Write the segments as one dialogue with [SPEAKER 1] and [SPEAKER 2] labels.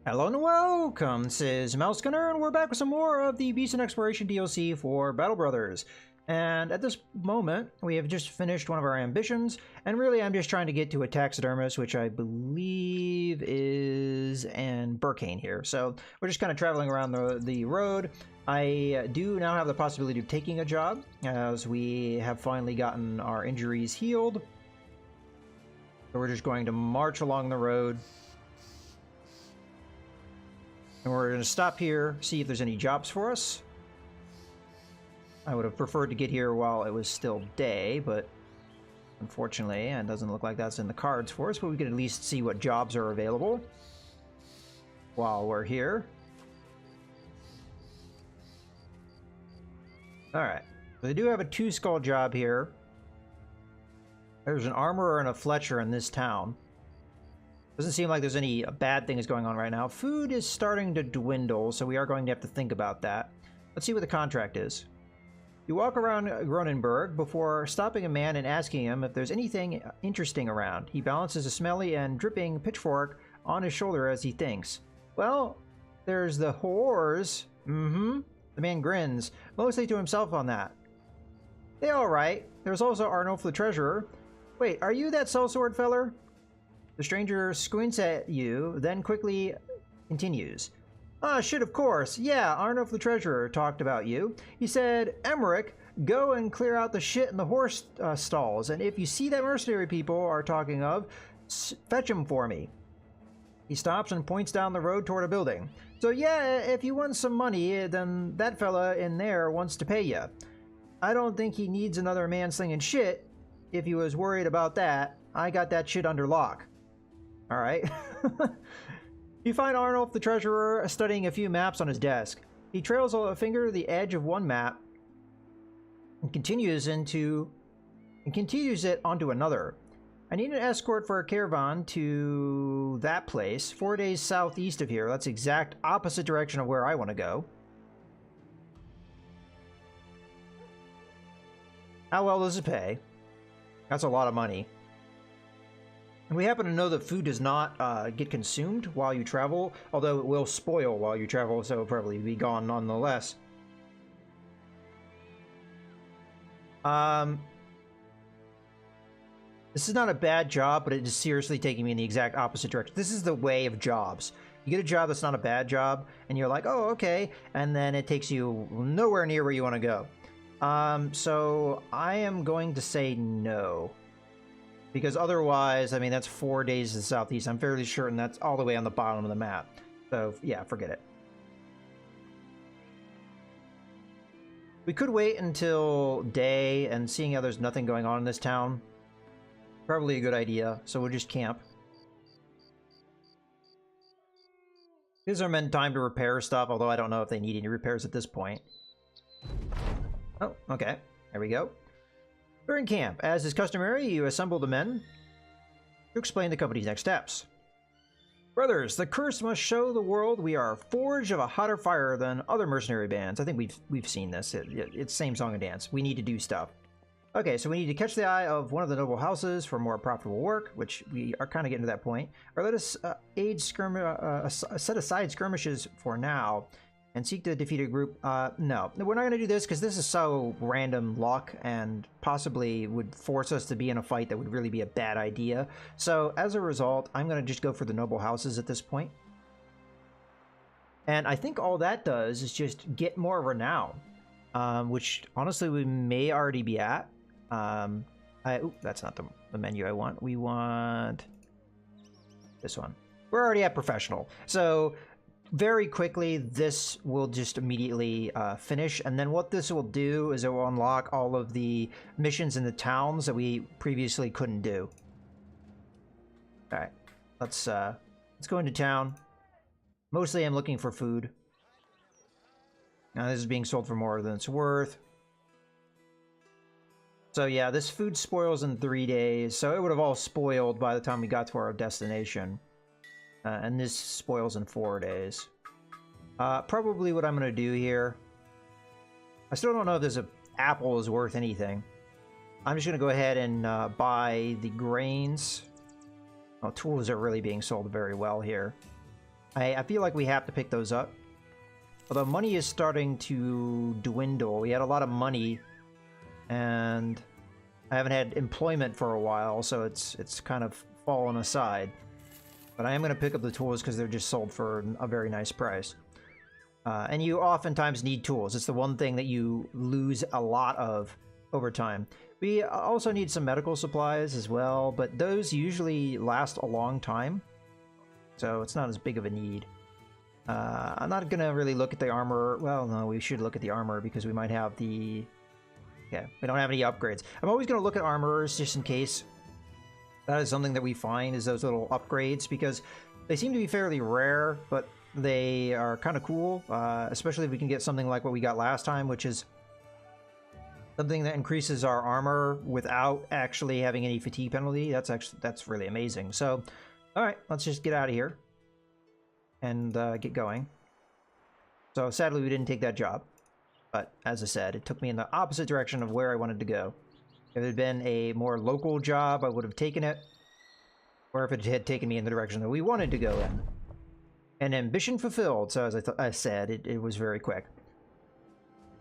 [SPEAKER 1] Hello and welcome, this is Mousegunner, and we're back with some more of the Beast and Exploration DLC for Battle Brothers. And at this moment, we have just finished one of our ambitions, and really I'm just trying to get to a taxidermist, which I believe is in Burkane here. So we're just kind of traveling around the road. I do now have the possibility of taking a job, as we have finally gotten our injuries healed. So we're just going to march along the road. And we're going to stop here, see if there's any jobs for us. I would have preferred to get here while it was still day, but unfortunately, it doesn't look like that's in the cards for us, but we can at least see what jobs are available while we're here. Alright, so they do have a two-skull job here. There's an armorer and a Fletcher in this town. Doesn't seem like there's any bad things going on right now. Food is starting to dwindle, so we are going to have to think about that. Let's see what the contract is. You walk around Gronenberg before stopping a man and asking him if there's anything interesting around. He balances a smelly and dripping pitchfork on his shoulder as he thinks. Well, there's the whores. The man grins, mostly to himself on that. They all right. There's also Arnulf the Treasurer. Wait, are you that sellsword feller? The stranger squints at you, then quickly continues. Ah, shit, of course. Yeah, Arnulf the Treasurer talked about you. He said, Emmerich, go and clear out the shit in the horse stalls, and if you see that mercenary people are talking of, fetch them for me. He stops and points down the road toward a building. So yeah, if you want some money, then that fella in there wants to pay you. I don't think he needs another man slinging shit. If he was worried about that, I got that shit under lock. Alright. You find Arnulf the Treasurer studying a few maps on his desk. He trails a finger to the edge of one map and continues it onto another. I need an escort for a caravan to that place, 4 days southeast of here. That's the exact opposite direction of where I want to go. How well does it pay? That's a lot of money. And we happen to know that food does not get consumed while you travel, although it will spoil while you travel, so it'll probably be gone nonetheless. This is not a bad job, but it is seriously taking me in the exact opposite direction. This is the way of jobs. You get a job that's not a bad job, and you're like, oh, okay, and then it takes you nowhere near where you want to go. So I am going to say no. Because otherwise, I mean, that's 4 days to the southeast. I'm fairly certain that's all the way on the bottom of the map. So, yeah, forget it. We could wait until day, and seeing how there's nothing going on in this town, probably a good idea. So we'll just camp. Gives our men time to repair stuff, although I don't know if they need any repairs at this point. Oh, okay. There we go. During camp, as is customary, you assemble the men to explain the company's next steps. Brothers, the curse must show the world we are forged of a hotter fire than other mercenary bands. I think we've seen this. It's same song and dance. We need to do stuff. Okay, so we need to catch the eye of one of the noble houses for more profitable work, which we are kind of getting to that point. Or let us set aside skirmishes for now and seek to defeat a group. No, we're not going to do this because this is so random luck and possibly would force us to be in a fight that would really be a bad idea. So as a result, I'm going to just go for the noble houses at this point. And I think all that does is just get more renown, which honestly we may already be at. That's not the menu I want. We want this one. We're already at professional. So very quickly, this will just immediately finish, and then what this will do is it will unlock all of the missions in the towns that we previously couldn't do. All right, let's go into town. Mostly, I'm looking for food. Now, this is being sold for more than it's worth. So yeah, this food spoils in 3 days, so it would have all spoiled by the time we got to our destination. And this spoils in 4 days. Probably what I'm going to do here. I still don't know if this apple is worth anything. I'm just going to go ahead and buy the grains. Oh, tools are really being sold very well here. I feel like we have to pick those up. Although money is starting to dwindle. We had a lot of money, and I haven't had employment for a while, so it's kind of fallen aside. But I am going to pick up the tools because they're just sold for a very nice price. And you oftentimes need tools. It's the one thing that you lose a lot of over time. We also need some medical supplies as well, but those usually last a long time, so it's not as big of a need. I'm not going to really look at the armor. Well, no, we should look at the armor because we might have the... Yeah, we don't have any upgrades. I'm always going to look at armorers just in case. That is something that we find, is those little upgrades, because they seem to be fairly rare, but they are kind of cool, especially if we can get something like what we got last time, which is something that increases our armor without actually having any fatigue penalty. That's really amazing. So, all right, let's just get out of here and get going. So sadly, we didn't take that job, but as I said, it took me in the opposite direction of where I wanted to go. If it had been a more local job, I would have taken it, or if it had taken me in the direction that we wanted to go in. And ambition fulfilled, so as I said, it was very quick.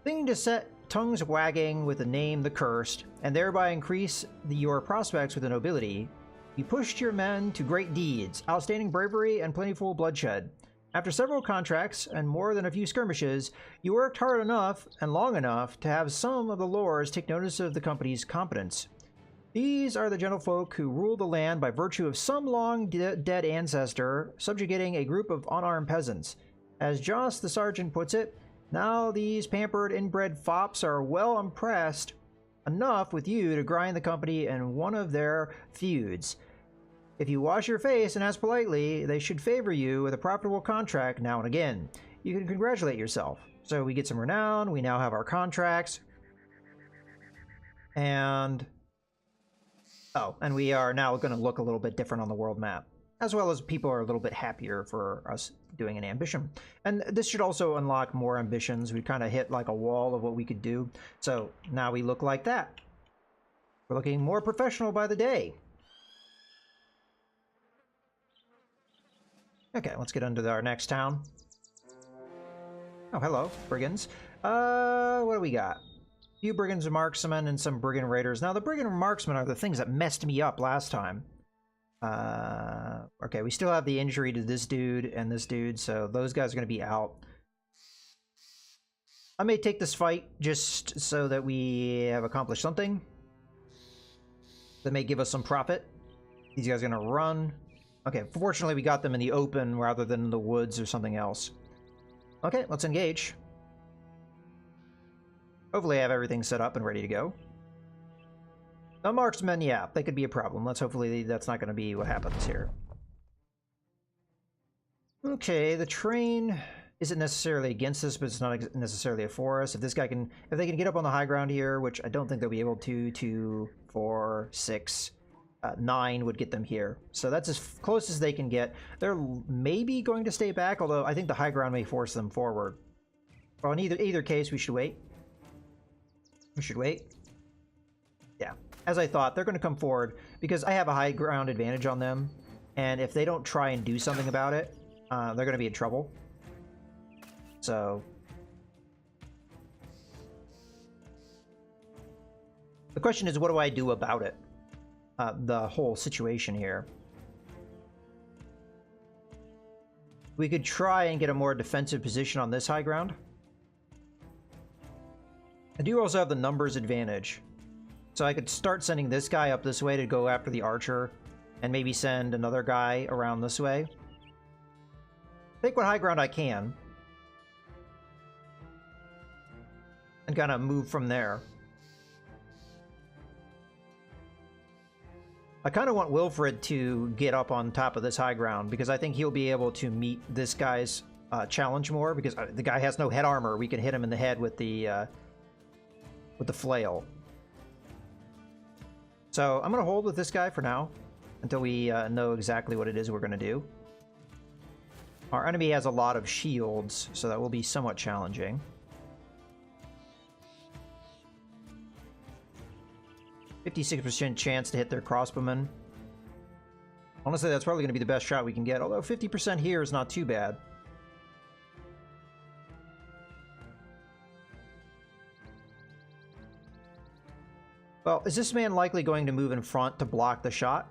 [SPEAKER 1] Thing to set tongues wagging with the name The Cursed, and thereby increase your prospects with the nobility. You pushed your men to great deeds, outstanding bravery, and plentiful bloodshed. After several contracts and more than a few skirmishes, you worked hard enough and long enough to have some of the lords take notice of the company's competence. These are the gentlefolk who rule the land by virtue of some long dead ancestor subjugating a group of unarmed peasants. As Joss the sergeant puts it, now these pampered inbred fops are well impressed enough with you to grind the company in one of their feuds. If you wash your face and ask politely, they should favor you with a profitable contract now and again. You can congratulate yourself. So we get some renown, we now have our contracts, and... Oh, and we are now going to look a little bit different on the world map, as well as people are a little bit happier for us doing an ambition. And this should also unlock more ambitions. We kind of hit like a wall of what we could do. So now we look like that. We're looking more professional by the day. Okay, let's get into our next town. Oh, hello, brigands. What do we got? Few brigands and marksmen and some brigand raiders. Now, the brigand and marksmen are the things that messed me up last time. Okay, we still have the injury to this dude and this dude, so those guys are going to be out. I may take this fight just so that we have accomplished something that may give us some profit. These guys are going to run. Okay, fortunately we got them in the open rather than in the woods or something else. Okay, let's engage. Hopefully I have everything set up and ready to go. The marksmen, yeah, they could be a problem. Hopefully that's not going to be what happens here. Okay, the train isn't necessarily against us, but it's not necessarily for us. If they can get up on the high ground here, which I don't think they'll be able to, 2, 4, 6, 9 would get them here. So that's as close as they can get. They're maybe going to stay back, although I think the high ground may force them forward. Well, in either case, we should wait. We should wait. Yeah, as I thought, they're going to come forward because I have a high ground advantage on them, and if they don't try and do something about it, they're going to be in trouble. So the question is, what do I do about it? The whole situation here. We could try and get a more defensive position on this high ground. I do also have the numbers advantage. So I could start sending this guy up this way to go after the archer, and maybe send another guy around this way. Take what high ground I can. And kind of move from there. I kind of want Wilfred to get up on top of this high ground, because I think he'll be able to meet this guy's challenge more, because the guy has no head armor. We can hit him in the head with the flail. So I'm going to hold with this guy for now until we know exactly what it is we're going to do. Our enemy has a lot of shields, so that will be somewhat challenging. %56% chance to hit their crossbowmen. Honestly, that's probably going to be the best shot we can get, although 50% here is not too bad. Well, is this man likely going to move in front to block the shot?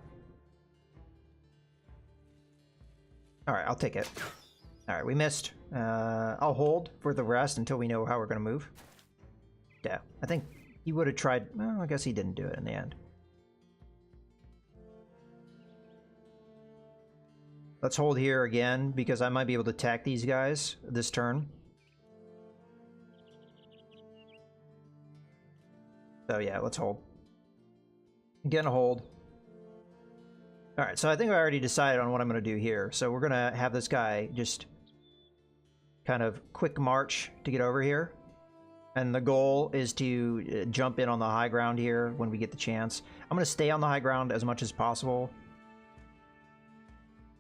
[SPEAKER 1] Alright, I'll take it. Alright, we missed. I'll hold for the rest until we know how we're going to move. Yeah, I think he would have tried... Well, I guess he didn't do it in the end. Let's hold here again, because I might be able to attack these guys this turn. So yeah, let's hold. Again, a hold. Alright, so I think I already decided on what I'm going to do here. So we're going to have this guy just kind of quick march to get over here. And the goal is to jump in on the high ground here when we get the chance. I'm going to stay on the high ground as much as possible.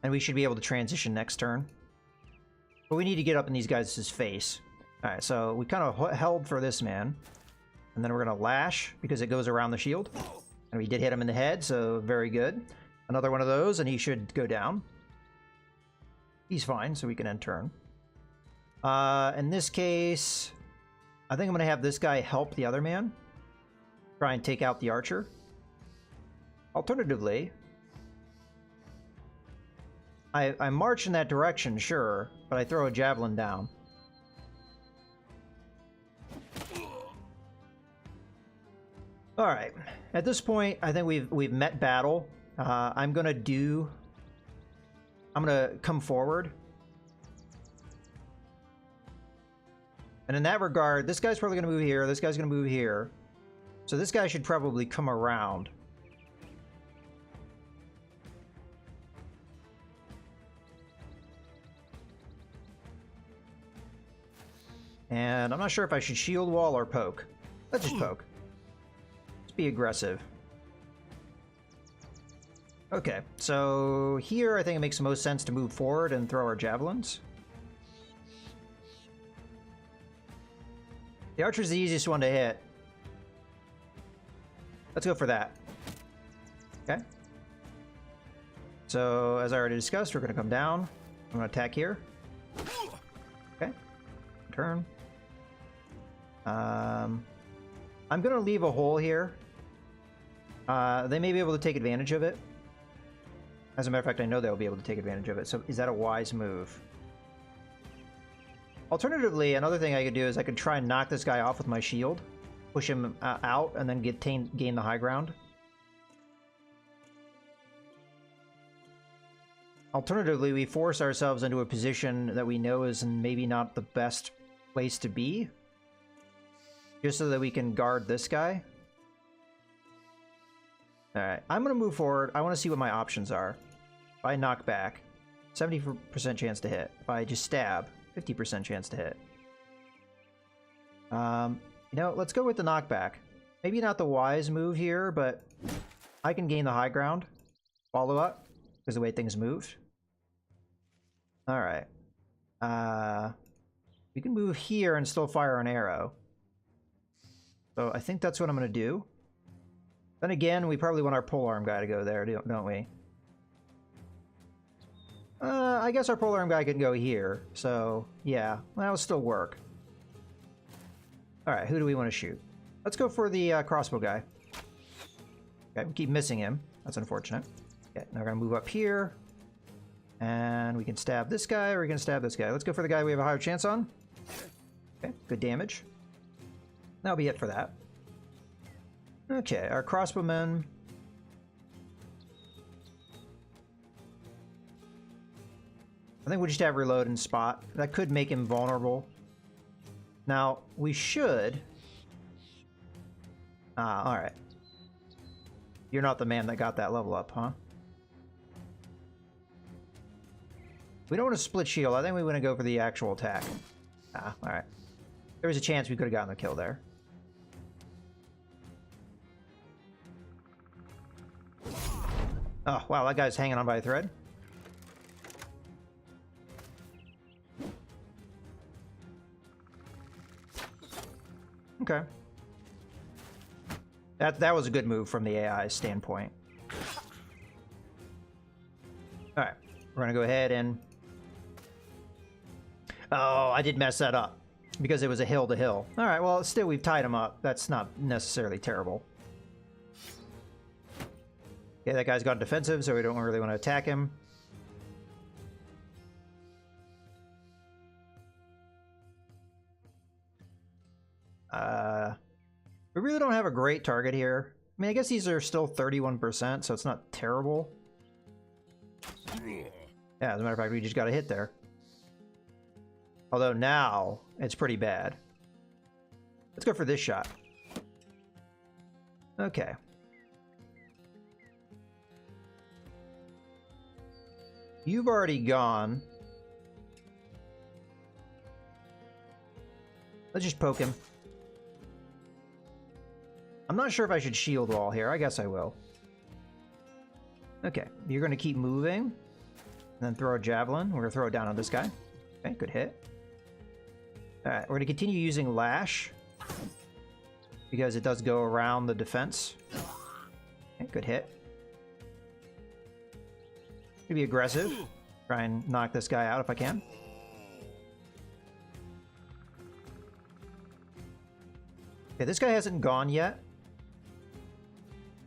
[SPEAKER 1] And we should be able to transition next turn. But we need to get up in these guys' face. Alright, so we kind of held for this man. And then we're going to lash because it goes around the shield. And we did hit him in the head, so very good. Another one of those, and he should go down. He's fine, so we can end turn. In this case, I think I'm going to have this guy help the other man. Try and take out the archer. Alternatively, I march in that direction, sure, but I throw a javelin down. All right. At this point, I think we've met battle. I'm gonna come forward, and in that regard, this guy's probably gonna move here. This guy's gonna move here, so this guy should probably come around. And I'm not sure if I should shield wall or poke. Let's just poke. Let's be aggressive. Okay, so here I think it makes the most sense to move forward and throw our javelins. The archer's the easiest one to hit. Let's go for that. Okay. So, as I already discussed, we're going to come down. I'm going to attack here. Okay. Turn. I'm going to leave a hole here. They may be able to take advantage of it. As a matter of fact, I know they'll be able to take advantage of it. So is that a wise move? Alternatively, another thing I could do is I could try and knock this guy off with my shield. Push him out and then gain the high ground. Alternatively, we force ourselves into a position that we know is maybe not the best place to be. Just so that we can guard this guy. Alright, I'm going to move forward. I want to see what my options are. If I knock back, 70% chance to hit. If I just stab, 50% chance to hit. You know, let's go with the knockback. Maybe not the wise move here, but I can gain the high ground. Follow up, because the way things moved. Alright. We can move here and still fire an arrow. So I think that's what I'm going to do. Then again, we probably want our polearm guy to go there, don't we? I guess our polearm guy can go here. So, yeah, that'll still work. Alright, who do we want to shoot? Let's go for the crossbow guy. Okay, we keep missing him. That's unfortunate. Okay, now we're going to move up here. And we can stab this guy, or we can stab this guy. Let's go for the guy we have a higher chance on. Okay, good damage. That'll be it for that. Okay, our crossbowmen. I think we just have reload and spot. That could make him vulnerable. Now, we should... alright. You're not the man that got that level up, huh? We don't want to split shield. I think we want to go for the actual attack. Alright. There was a chance we could have gotten the kill there. Oh, wow, that guy's hanging on by a thread. Okay. That was a good move from the AI standpoint. We're gonna go ahead and... Oh, I did mess that up because it was a hill to hill. All right, well, still we've tied him up. That's not necessarily terrible. Okay, that guy's got defensive, so we don't really want to attack him. We really don't have a great target here. I mean, I guess these are still 31%, so it's not terrible. Yeah, as a matter of fact, we just got a hit there. Although now, it's pretty bad. Let's go for this shot. Okay. You've already gone. Let's just poke him. I'm not sure if I should shield wall here. I guess I will. Okay, you're going to keep moving. And then throw a javelin. We're going to throw it down on this guy. Okay, good hit. Alright, we're going to continue using Lash. Because it does go around the defense. Okay, good hit. Gonna be aggressive. Try and knock this guy out if I can. Okay, this guy hasn't gone yet.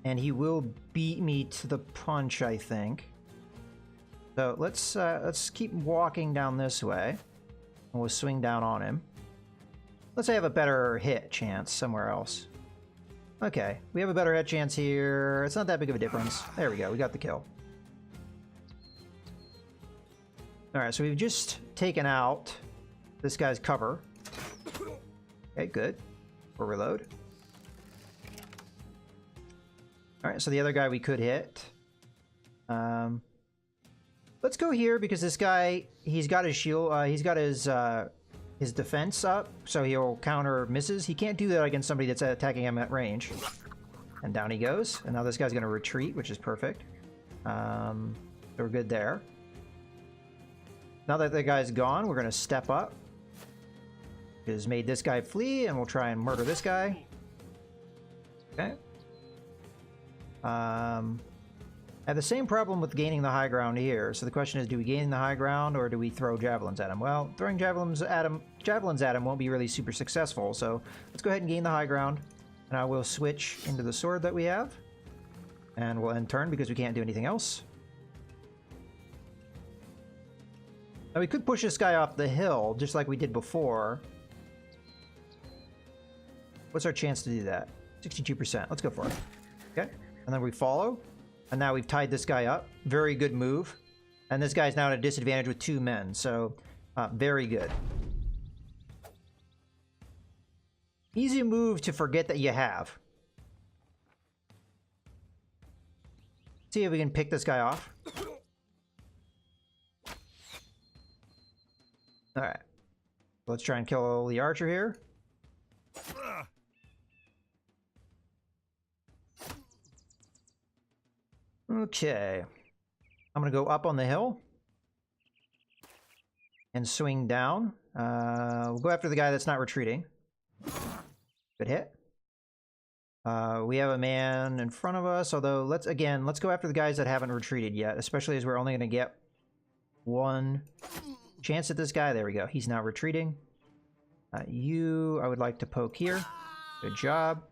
[SPEAKER 1] And he will beat me to the punch, I think. So let's keep walking down this way. And we'll swing down on him. Let's say I have a better hit chance somewhere else. Okay, we have a better hit chance here. It's not that big of a difference. There we go, we got the kill. Alright, so we've just taken out this guy's cover. Okay, good. We'll reload. Alright, so the other guy we could hit. Let's go here because this guy, he's got his shield, he's got his defense up, so he'll counter misses. He can't do that against somebody that's attacking him at range. And down he goes. And now this guy's going to retreat, which is perfect. So we're good there. Now that the guy's gone, we're going to step up. Just made this guy flee, and we'll try and murder this guy. Okay. I have the same problem with gaining the high ground here. So the question is, do we gain the high ground or do we throw javelins at him? Well, throwing javelins at him won't be really super successful. So let's go ahead and gain the high ground. And I will switch into the sword that we have. And we'll end turn because we can't do anything else. Now we could push this guy off the hill, just like we did before. What's our chance to do that? 62%. Let's go for it. Okay. And then we follow. And now we've tied this guy up. Very good move. And this guy's now at a disadvantage with 2 men. So, very good. Easy move to forget that you have. See if we can pick this guy off. Alright. Let's try and kill the archer here. Okay. I'm going to go up on the hill. And swing down. We'll go after the guy that's not retreating. Good hit. We have a man in front of us, although let's go after the guys that haven't retreated yet, especially as we're only going to get 1 chance at this guy. There we go. He's not retreating. I would like to poke here. Good job.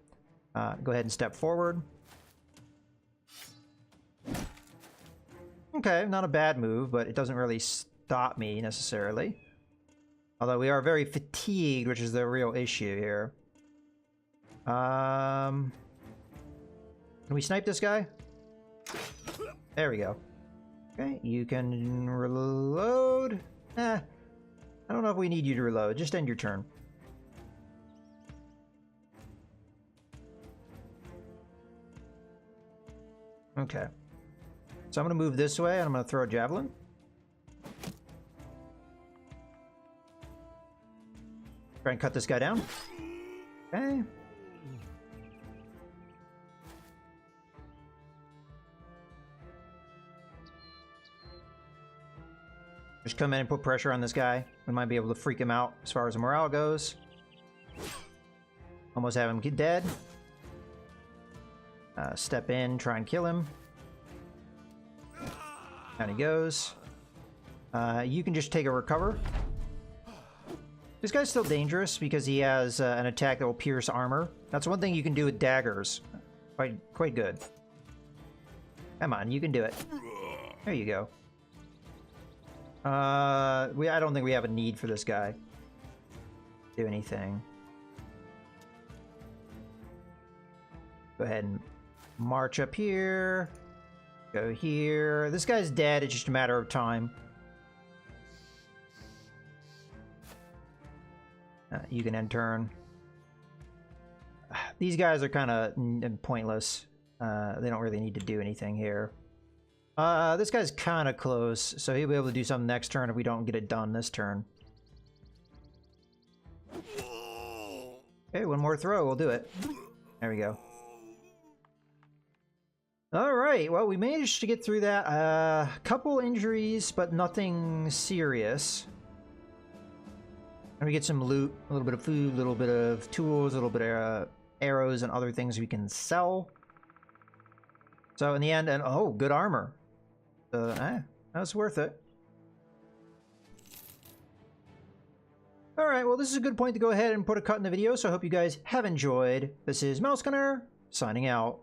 [SPEAKER 1] Go ahead and step forward. Okay, not a bad move, but it doesn't really stop me necessarily. Although we are very fatigued, which is the real issue here. Can we snipe this guy? There we go. Okay, you can reload. I don't know if we need you to reload. Just end your turn. Okay. So I'm going to move this way, and I'm going to throw a javelin. Try and cut this guy down. Okay. Just come in and put pressure on this guy. We might be able to freak him out as far as morale goes. Almost have him get dead. Step in, try and kill him. Down he goes. You can just take a recover. This guy's still dangerous because he has an attack that will pierce armor. That's one thing you can do with daggers. Quite good. Come on, you can do it. There you go. I don't think we have a need for this guy. Do anything. Go ahead and march up here. Go here. This guy's dead. It's just a matter of time. You can end turn. These guys are kind of pointless. They don't really need to do anything here. This guy's kind of close, so he'll be able to do something next turn if we don't get it done this turn. Okay, one more throw. We'll do it. There we go. All right, well, we managed to get through that. Couple injuries, but nothing serious. And we get some loot, a little bit of food, a little bit of tools, a little bit of arrows and other things we can sell. So in the end, and oh, good armor. That's worth it. All right, well, this is a good point to go ahead and put a cut in the video, so I hope you guys have enjoyed. This is Mouse Gunner, signing out.